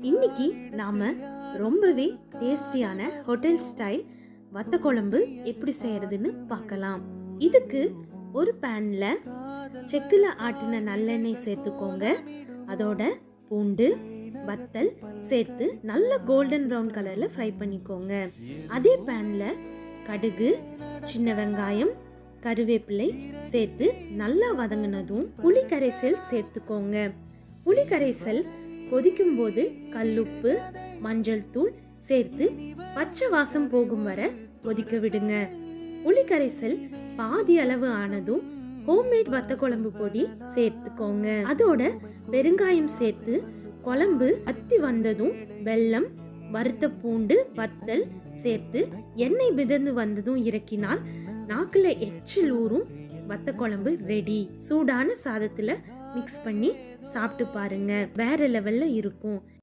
இன்னைக்கு நாம ரொம்பவே டேஸ்டியான ஹோட்டல் ஸ்டைல் வத்த குழம்பு எப்படி செய்யறதுன்னு பார்க்கலாம். இதுக்கு ஒரு பேன்ல செக்குல ஆட்டின நல்லெண்ணெய் சேர்த்துக்கோங்க. அதோட பூண்டு வத்தல் சேர்த்து நல்ல கோல்டன் ப்ரௌன் கலர்ல ஃப்ரை பண்ணிக்கோங்க. அதே பேன்ல கடுகு, சின்ன வெங்காயம், கருவேப்பிலை சேர்த்து நல்லா வதங்கினதும் புளி கரைசல் சேர்த்துக்கோங்க. புளி கரைசல் கொதிக்கும் போது கல்லுப்பு, மஞ்சள் தூள் சேர்த்து பச்சை வாசம் போகும் வரை கொதிக்க விடுங்க. புளி கரைசல் பாதி அளவு ஆனதும் ஹோம்மேட் வத்த குழம்பு பொடி சேர்த்துக்கோங்க. அதோட பெருங்காயம் சேர்த்து குழம்பு அத்தி வந்ததும் வெல்லம், வறுத்த பூண்டு, வத்தல் சேர்த்து எண்ணெய் மிதந்து வந்ததும் இறக்கினால் நாக்குல எச்சில் ஊறும் வத்த குழம்பு ரெடி. சூடான சாதத்துல மிக்ஸ் பண்ணி சாப்பிட்டு பாருங்க, வேற லெவல்ல இருக்கும்.